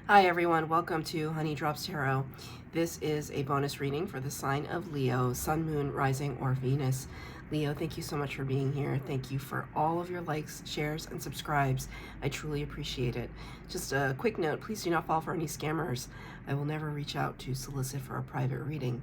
Hi everyone, welcome to Honey Drops Tarot. This is a bonus reading for the sign of Leo, Sun, Moon, Rising, or Venus. Leo, thank you so much for being here. Thank you for all of your likes, shares, and subscribes. I truly appreciate it. Just a quick note, please do not fall for any scammers. I will never reach out to solicit for a private reading.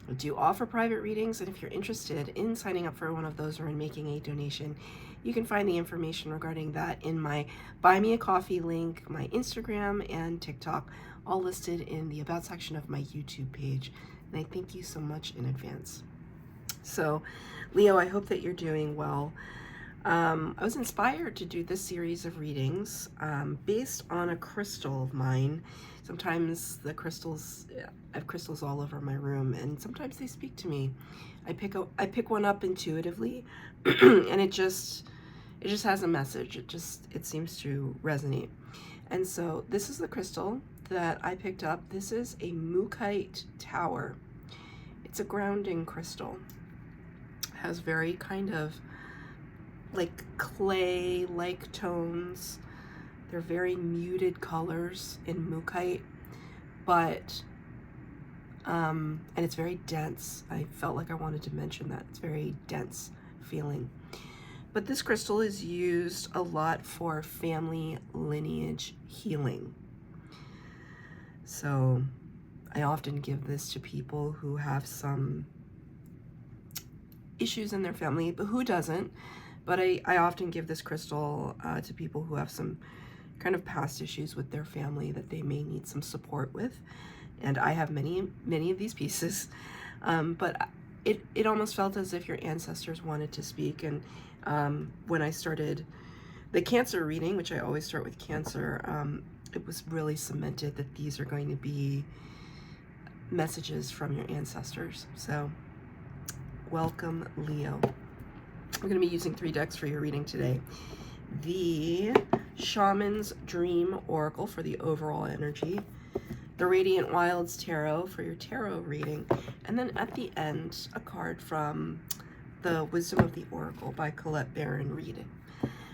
I do offer private readings, and if you're interested in signing up for one of those or in making a donation, you can find the information regarding that in my Buy Me a Coffee link, my Instagram, and TikTok, all listed in the About section of my YouTube page. And I thank you so much in advance. So, Leo, I hope that you're doing well. I was inspired to do this series of readings based on a crystal of mine. Sometimes the crystals, I have crystals all over my room, and sometimes they speak to me. I pick one up intuitively, and it just has a message. It seems to resonate. And so this is the crystal that I picked up. This is a Mukite tower. It's a grounding crystal. It has very kind of like clay-like tones. They're very muted colors in Mukite, but and it's very dense. I felt like I wanted to mention that. It's very dense feeling. But this crystal is used a lot for family lineage healing. So I often give this to people who have some issues in their family, but who doesn't? But I often give this crystal to people who have some kind of past issues with their family that they may need some support with. And I have many of these pieces. But it almost felt as if your ancestors wanted to speak. And when I started the Cancer reading, which I always start with Cancer, it was really cemented that these are going to be messages from your ancestors. So welcome, Leo. We're going to be using 3 decks for your reading today. The Shaman's Dream Oracle for the overall energy, the Radiant Wilds Tarot for your tarot reading, and then at the end, a card from the Wisdom of the Oracle by Colette Baron reading.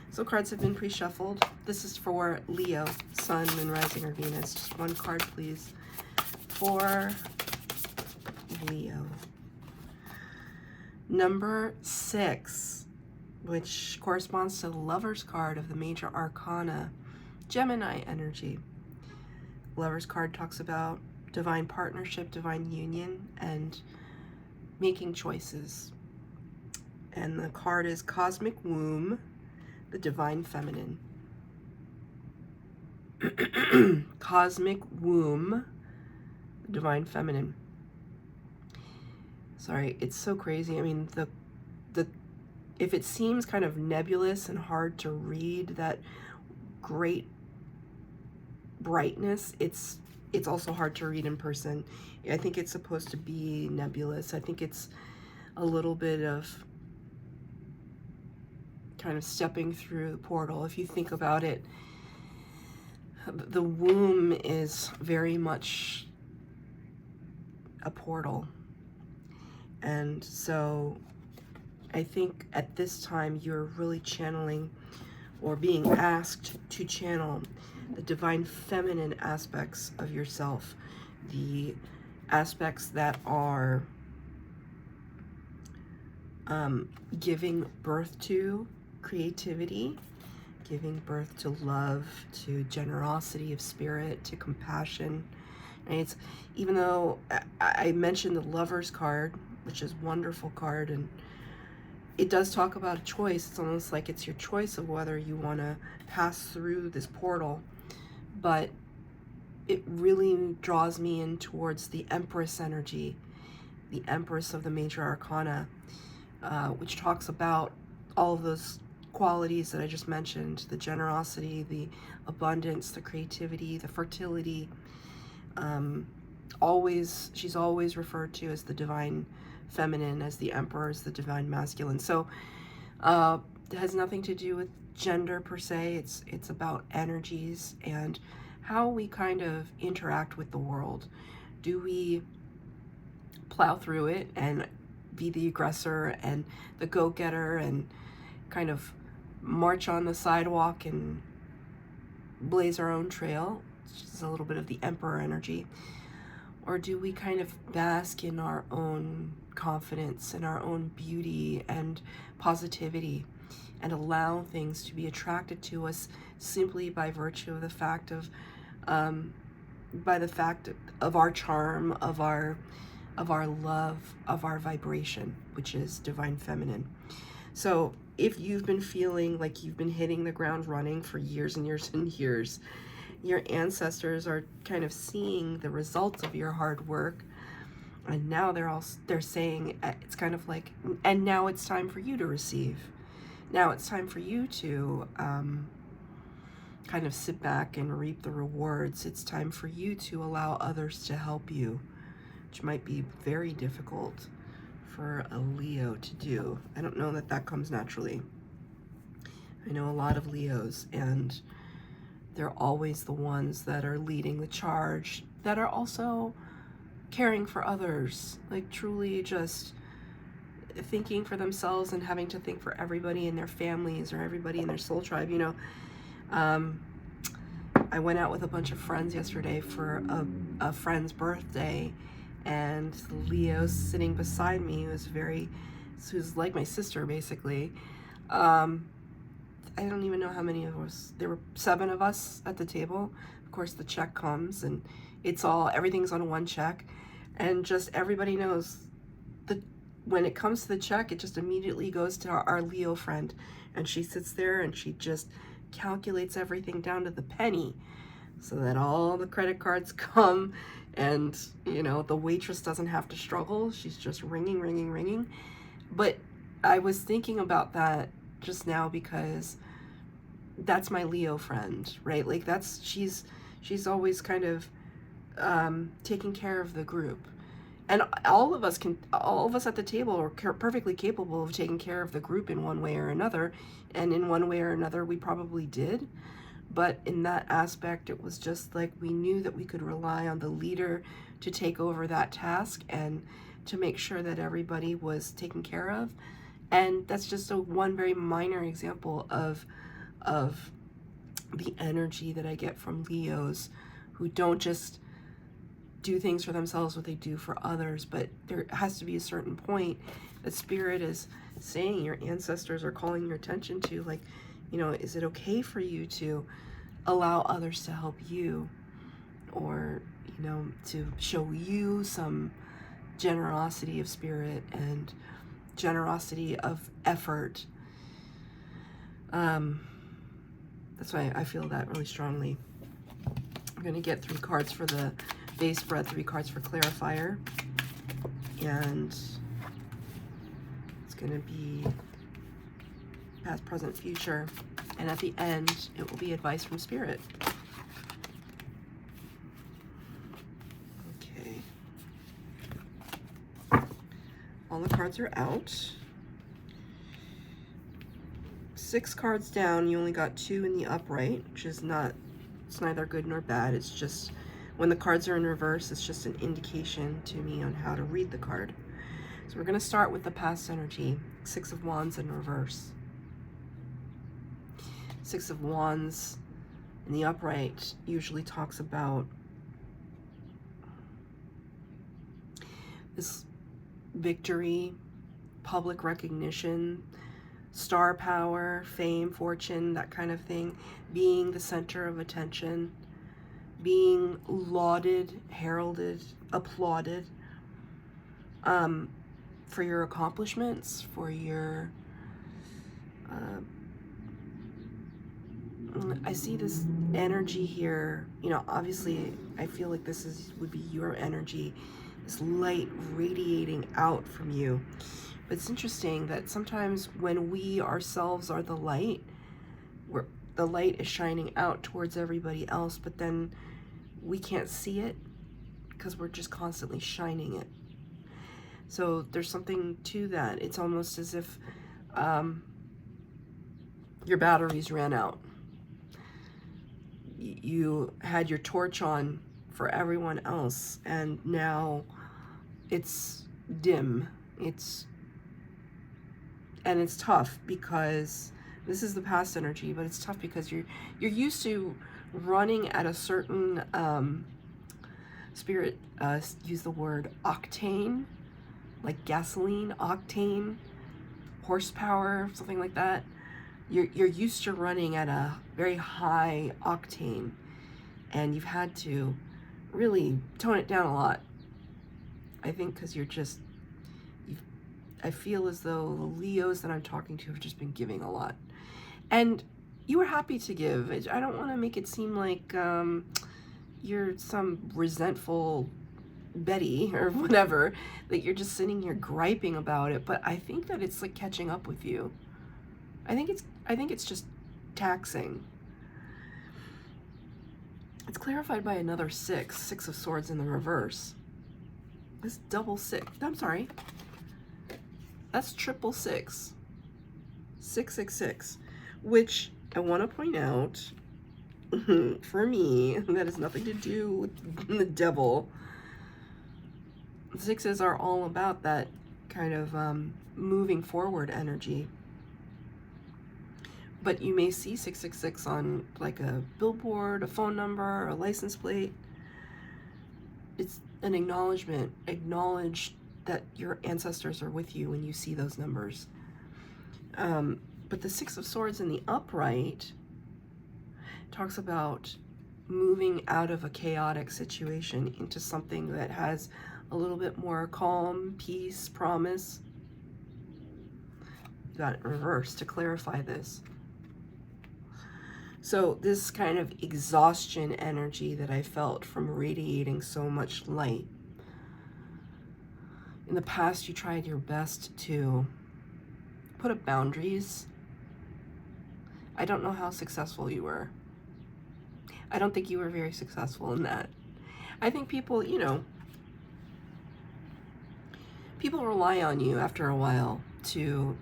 So cards have been pre-shuffled. This is for Leo, Sun, Moon, Rising, or Venus. Just one card, please, for Leo. Number 6, which corresponds to the Lover's card of the Major Arcana, Gemini energy. Lover's card talks about divine partnership, divine union, and making choices. And the card is Cosmic Womb, the Divine Feminine. Cosmic Womb, the Divine Feminine. Sorry, it's so crazy. I mean, if it seems kind of nebulous and hard to read, that great brightness, it's also hard to read in person. I think it's supposed to be nebulous. I think it's a little bit of kind of stepping through the portal. If you think about it, the womb is very much a portal. And so I think at this time you're really channeling or being asked to channel the divine feminine aspects of yourself, the aspects that are giving birth to creativity, giving birth to love, to generosity of spirit, to compassion. And it's, even though I mentioned the Lover's card, which is a wonderful card, and it does talk about a choice. It's almost like it's your choice of whether you want to pass through this portal, but it really draws me in towards the Empress energy, the Empress of the Major Arcana, which talks about all of those qualities that I just mentioned: the generosity, the abundance, the creativity, the fertility. She's always referred to as the divine feminine, as the emperor, as the divine masculine. So it has nothing to do with gender per se. It's about energies and how we kind of interact with the world. Do we plow through it and be the aggressor and the go-getter and kind of march on the sidewalk and blaze our own trail? is a little bit of the Emperor energy? Or do we kind of bask in our own confidence and our own beauty and positivity and allow things to be attracted to us simply by virtue of the fact of our charm, of our love, of our vibration, which is divine feminine. So if you've been feeling like you've been hitting the ground running for years and years and years, your ancestors are kind of seeing the results of your hard work, and now they're saying it's kind of like, and now it's time for you to receive. Now it's time for you to kind of sit back and reap the rewards. It's time for you to allow others to help you, which might be very difficult for a Leo to do. I don't know that that comes naturally. I know a lot of Leos, and they're always the ones that are leading the charge, that are also caring for others, like truly just thinking for themselves and having to think for everybody in their families or everybody in their soul tribe. You know, I went out with a bunch of friends yesterday for a friend's birthday, and Leo sitting beside me who's like my sister basically. I don't even know how many of us. There were 7 of us at the table. Of course, the check comes, and everything's on one check, and just everybody knows that when it comes to the check, it just immediately goes to our Leo friend, and she sits there and she just calculates everything down to the penny, so that all the credit cards come, and you know, the waitress doesn't have to struggle. She's just ringing. But I was thinking about that just now because that's my Leo friend, right? Like she's always kind of taking care of the group, and all of us at the table are perfectly capable of taking care of the group in one way or another, and in one way or another we probably did. But in that aspect, it was just like we knew that we could rely on the leader to take over that task and to make sure that everybody was taken care of. And that's just one very minor example of the energy that I get from Leos, who don't just do things for themselves, what they do for others. But there has to be a certain point that Spirit is saying, your ancestors are calling your attention to, like, you know, is it okay for you to allow others to help you, or, you know, to show you some generosity of spirit and generosity of effort. That's why I feel that really strongly. I'm going to get 3 cards for the base spread, 3 cards for clarifier, and it's going to be past, present, future, and at the end it will be advice from Spirit. Okay, all the cards are out. 6 cards down, you only got 2 in the upright, which is it's neither good nor bad. It's just, when the cards are in reverse, it's just an indication to me on how to read the card. So we're going to start with the past energy, 6 of Wands in reverse. 6 of Wands in the upright usually talks about this victory, public recognition, star power, fame, fortune, that kind of thing, being the center of attention, being lauded, heralded, applauded for your accomplishments, for your I see this energy here, you know, obviously I feel like this would be your energy, this light radiating out from you. But it's interesting that sometimes when we ourselves are the light, the light is shining out towards everybody else, but then we can't see it because we're just constantly shining it. So there's something to that. It's almost as if your batteries ran out. You had your torch on for everyone else, and now it's dim. And it's tough because this is the past energy, but it's tough because you're used to running at a certain spirit, use the word octane, like gasoline, octane, horsepower, something like that. You're used to running at a very high octane, and you've had to really tone it down a lot. I think because I feel as though the Leos that I'm talking to have just been giving a lot. And you were happy to give. I don't want to make it seem like you're some resentful Betty or whatever, that you're just sitting here griping about it, but I think that it's like catching up with you. I think it's just taxing. It's clarified by another 6 of Swords in the reverse. This double 6. I'm sorry. That's triple 6. 666, which I want to point out, for me, that has nothing to do with the devil. 6s are all about that kind of moving forward energy. But you may see 666 on like a billboard, a phone number, a license plate. It's an acknowledgement. Acknowledge that your ancestors are with you when you see those numbers. But the 6 of Swords in the upright talks about moving out of a chaotic situation into something that has a little bit more calm, peace, promise. Got it reversed to clarify this. So this kind of exhaustion energy that I felt from radiating so much light. In the past, you tried your best to put up boundaries. I don't know how successful you were. I don't think you were very successful in that. I think people, people rely on you after a while to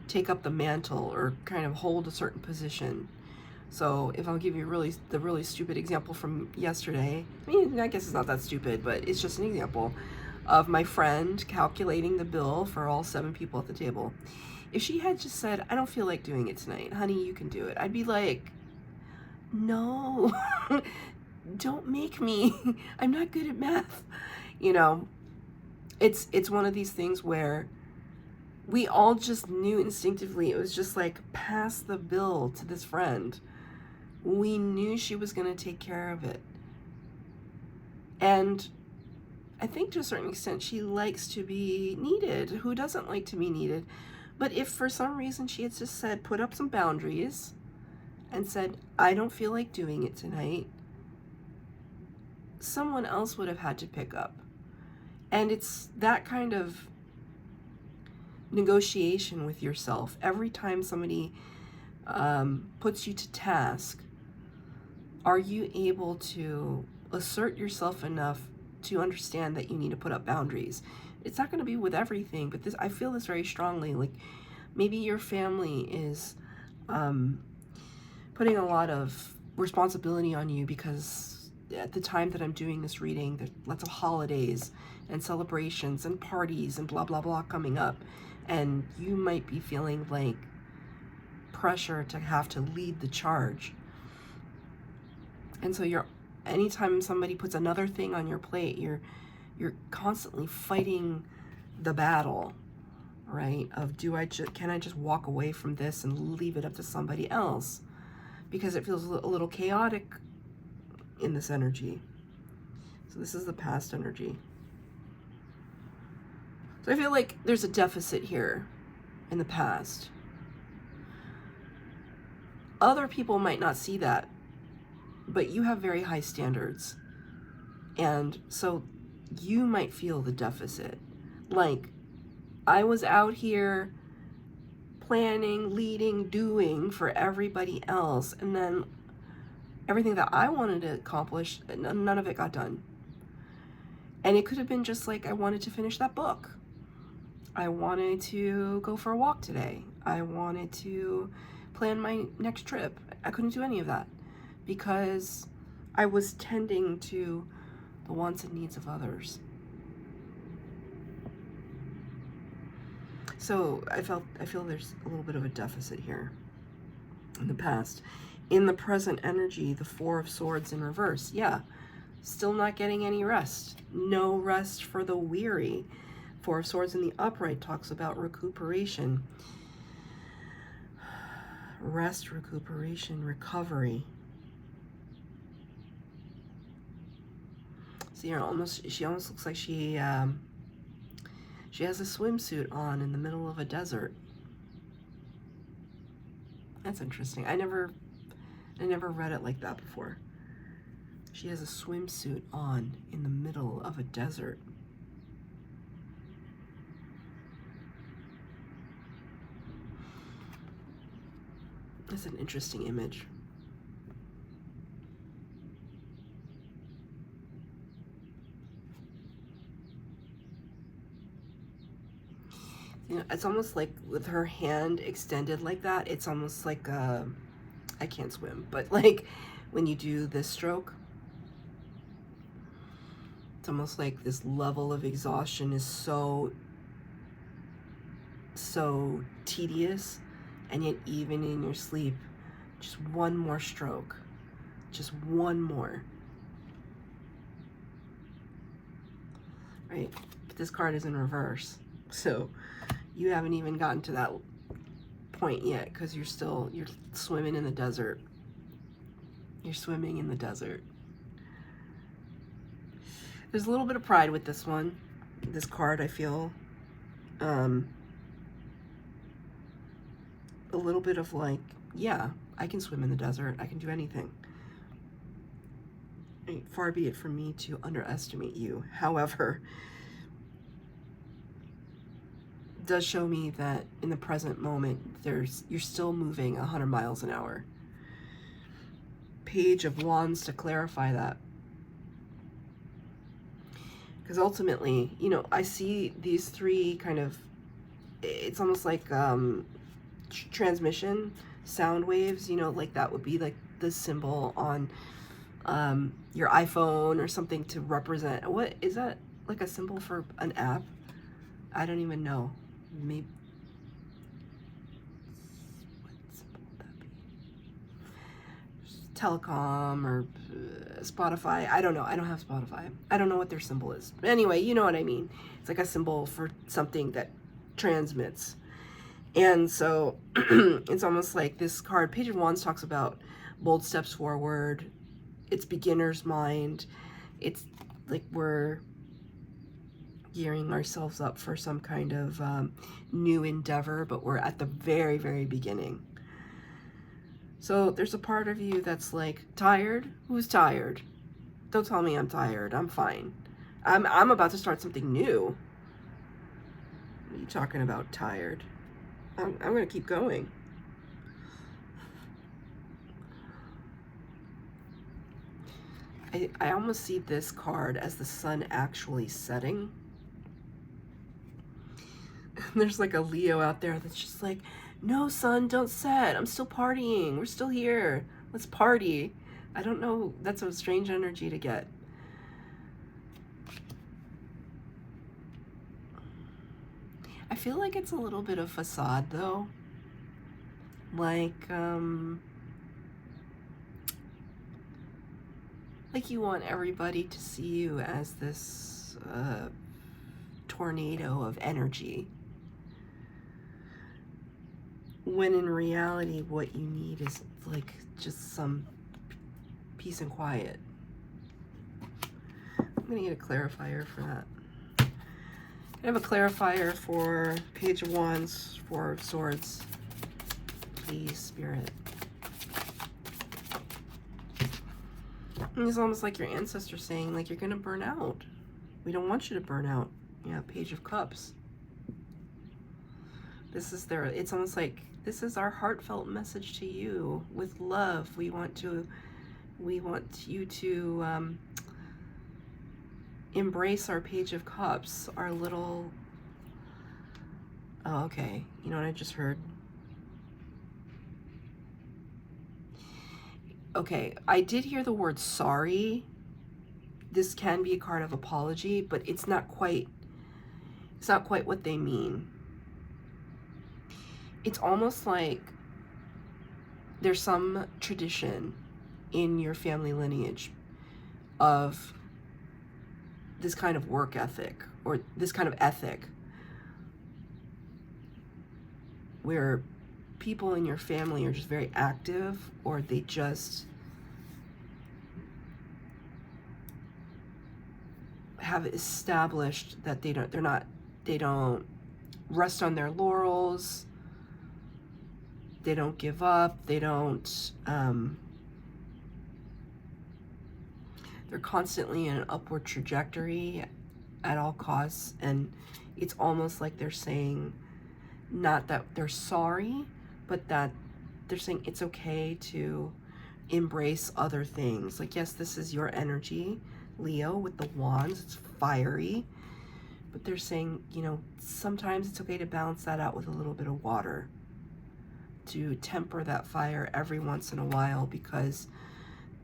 take up the mantle or kind of hold a certain position. So if I'll give you the really stupid example from yesterday, I mean, I guess it's not that stupid, but it's just an example of my friend calculating the bill for all 7 people at the table. If she had just said, I don't feel like doing it tonight, honey, you can do it, I'd be like, no, don't make me. I'm not good at math. It's one of these things where we all just knew instinctively. It was just like, pass the bill to this friend. We knew she was going to take care of it. And I think to a certain extent, she likes to be needed. Who doesn't like to be needed? But if for some reason she had just said, put up some boundaries and said, I don't feel like doing it tonight, someone else would have had to pick up. And it's that kind of negotiation with yourself. Every time somebody puts you to task, are you able to assert yourself enough to understand that you need to put up boundaries? It's not going to be with everything, but I feel this very strongly. Like maybe your family is putting a lot of responsibility on you because at the time that I'm doing this reading, there's lots of holidays and celebrations and parties and blah, blah, blah coming up. And you might be feeling like pressure to have to lead the charge. And so anytime somebody puts another thing on your plate, you're constantly fighting the battle, right? Of can I just walk away from this and leave it up to somebody else? Because it feels a little chaotic in this energy. So this is the past energy. So I feel like there's a deficit here in the past. Other people might not see that, but you have very high standards. And so you might feel the deficit. Like, I was out here planning, leading, doing for everybody else, and then everything that I wanted to accomplish, none of it got done. And it could have been just like, I wanted to finish that book. I wanted to go for a walk today. I wanted to plan my next trip. I couldn't do any of that because I was tending to the wants and needs of others. So I feel there's a little bit of a deficit here in the past. in the present energy, the Four of Swords in reverse. Yeah, still not getting any rest. No rest for the weary. Four of Swords in the upright talks about recuperation. Rest, recuperation, recovery. See, she almost looks like she has a swimsuit on in the middle of a desert. That's interesting. I never read it like that before. She has a swimsuit on in the middle of a desert. That's an interesting image. You know, it's almost like with her hand extended like that, it's almost like I can't swim, but like when you do this stroke, it's almost like this level of exhaustion is so tedious, and yet even in your sleep, just one more stroke, just one more. Right? But this card is in reverse, so you haven't even gotten to that point yet, because you're swimming in the desert. You're swimming in the desert. There's a little bit of pride with this one, this card, I feel. A little bit of like, yeah, I can swim in the desert. I can do anything. Far be it from me to underestimate you. However, it does show me that in the present moment, you're still moving 100 miles an hour. Page of Wands to clarify that. Because ultimately, you know, I see these three kind of, it's almost like transmission, sound waves, you know, like that would be like the symbol on your iPhone or something to represent. What is that, like a symbol for an app? I don't even know. Maybe, what symbol would that be? Telecom or Spotify. I don't know. I don't have Spotify. I don't know what their symbol is. But anyway, you know what I mean. It's like a symbol for something that transmits. And so it's almost like this card, Page of Wands, talks about bold steps forward. It's beginner's mind. It's like we're gearing ourselves up for some kind of new endeavor, but we're at the very, very beginning. So there's a part of you that's like, tired? Who's tired? Don't tell me I'm tired. I'm fine. I'm about to start something new. What are you talking about, tired? I'm going to keep going. I almost see this card as the sun actually setting. There's like a Leo out there that's just like, no, sun, don't set. I'm still partying. We're still here. Let's party. I don't know. That's a strange energy to get. I feel like it's a little bit of facade, though. Like you want everybody to see you as this tornado of energy, when in reality what you need is like just some peace and quiet. I'm gonna get a clarifier for that. I have a clarifier for Page of Wands, Four of Swords. Please, Spirit. And it's almost like your ancestor saying, like, you're gonna burn out. We don't want you to burn out. Yeah, Page of Cups. This is it's almost like, this is our heartfelt message to you with love. We want you to embrace our Page of Cups, our little, oh, okay. You know what I just heard? Okay, I did hear the word sorry. This can be a card of apology, but it's not quite what they mean. It's almost like there's some tradition in your family lineage of this kind of work ethic, or this kind of ethic, where people in your family are just very active, or they just have established that they don't rest on their laurels, they don't give up, they're constantly in an upward trajectory at all costs. And it's almost like they're saying, not that they're sorry, but that they're saying it's okay to embrace other things. Like, yes, this is your energy, Leo, with the wands, it's fiery, but they're saying, you know, sometimes it's okay to balance that out with a little bit of water, to temper that fire every once in a while, because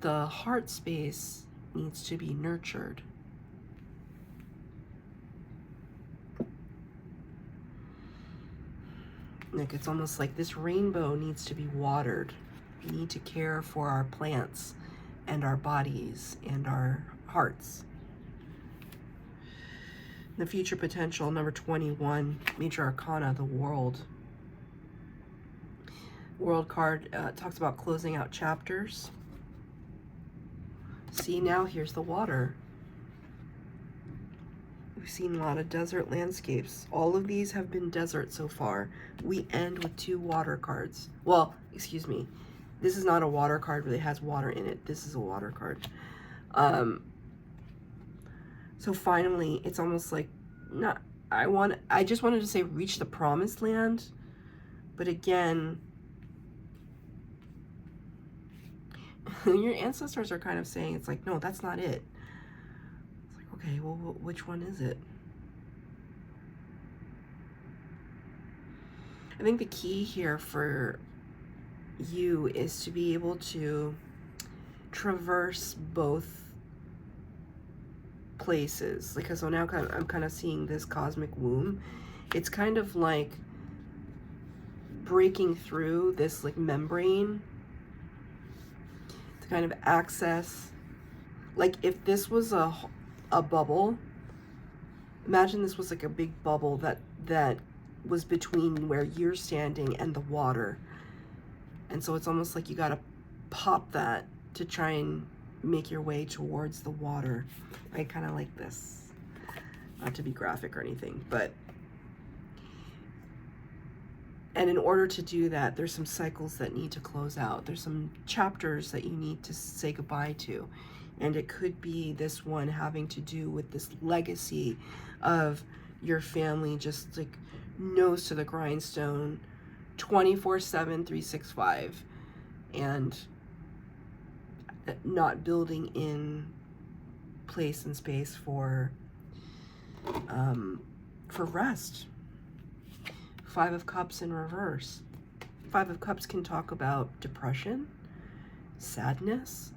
the heart space needs to be nurtured. Like, it's almost like this rainbow needs to be watered. We need to care for our plants and our bodies and our hearts. The future potential, number 21, major arcana, the world. World card talks about closing out chapters. See, now here's the water. We've seen a lot of desert landscapes. All of these have been desert so far. We end with 2 water cards. Well, excuse me. This is not a water card, but it has water in it. This is a water card. So finally, it's almost like, I just wanted to say reach the promised land. But again, your ancestors are kind of saying, it's like, no, that's not it. It's like, okay, well, which one is it? I think the key here for you is to be able to traverse both places. Because so now I'm kind of seeing this cosmic womb. It's kind of like breaking through this like membrane to kind of access, like if this was a bubble, imagine this was like a big bubble that was between where you're standing and the water. And so it's almost like you got to pop that to try and make your way towards the water. I kind of like this, not to be graphic or anything, but, and in order to do that, there's some cycles that need to close out. There's some chapters that you need to say goodbye to. And it could be this one having to do with this legacy of your family, just like nose to the grindstone, 24/7, 365, and not building in place and space for rest. 5 of Cups in reverse. 5 of Cups can talk about depression, sadness,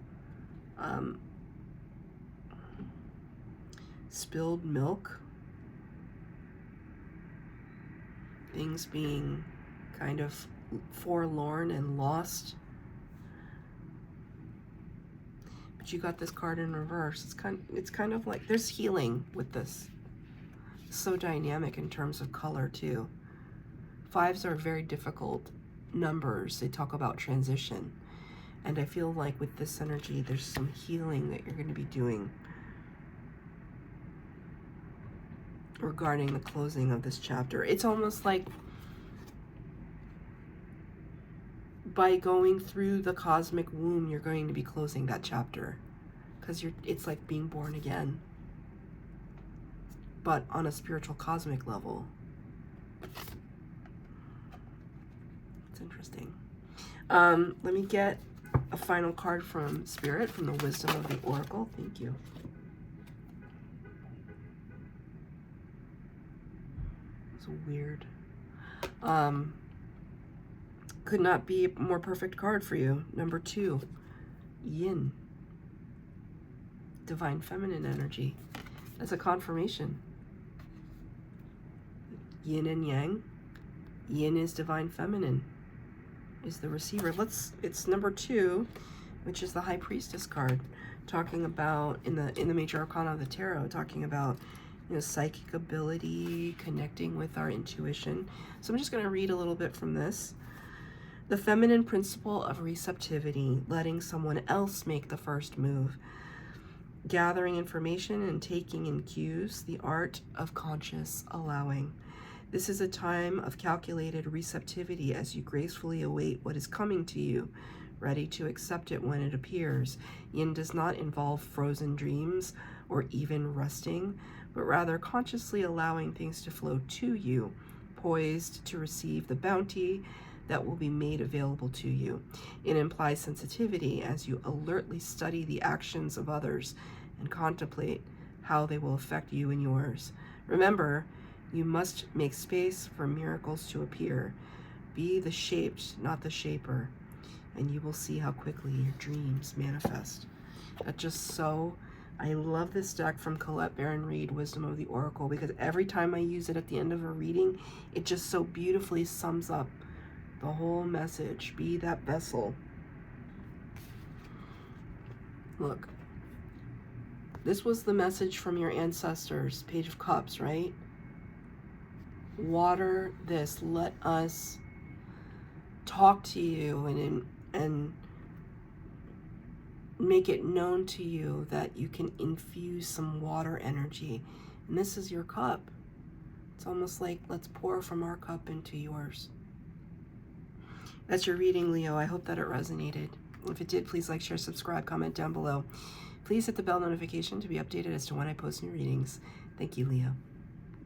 spilled milk, things being kind of forlorn and lost. But you got this card in reverse. It's kind of like there's healing with this. It's so dynamic in terms of color too. 5s are very difficult numbers. They talk about transition. And I feel like with this energy, there's some healing that you're going to be doing regarding the closing of this chapter. It's almost like by going through the cosmic womb, you're going to be closing that chapter, because it's like being born again, but on a spiritual cosmic level. It's interesting. Let me get a final card from Spirit, from the Wisdom of the Oracle. Thank you. It's weird. Could not be a more perfect card for you. Number 2, Yin. Divine Feminine energy. That's a confirmation. Yin and Yang. Yin is Divine Feminine. is the receiver. It's number 2, which is the High Priestess card, talking about in the Major Arcana of the Tarot, talking about, you know, psychic ability, connecting with our intuition. So I'm just going to read a little bit from this. The feminine principle of receptivity, letting someone else make the first move, gathering information and taking in cues, the art of conscious allowing. This is a time of calculated receptivity as you gracefully await what is coming to you, ready to accept it when it appears. Yin does not involve frozen dreams or even resting, but rather consciously allowing things to flow to you, poised to receive the bounty that will be made available to you. It implies sensitivity as you alertly study the actions of others and contemplate how they will affect you and yours. Remember, you must make space for miracles to appear. Be the shaped, not the shaper, and you will see how quickly your dreams manifest. That just so, I love this deck from Colette Baron Reid, Wisdom of the Oracle, because every time I use it at the end of a reading, it just so beautifully sums up the whole message. Be that vessel. Look, this was the message from your ancestors, Page of Cups, right? Water this. Let us talk to you and make it known to you that you can infuse some water energy. And this is your cup. It's almost like, let's pour from our cup into yours. That's your reading, Leo. I hope that it resonated. If it did, please like, share, subscribe, comment down below. Please hit the bell notification to be updated as to when I post new readings. Thank you, Leo.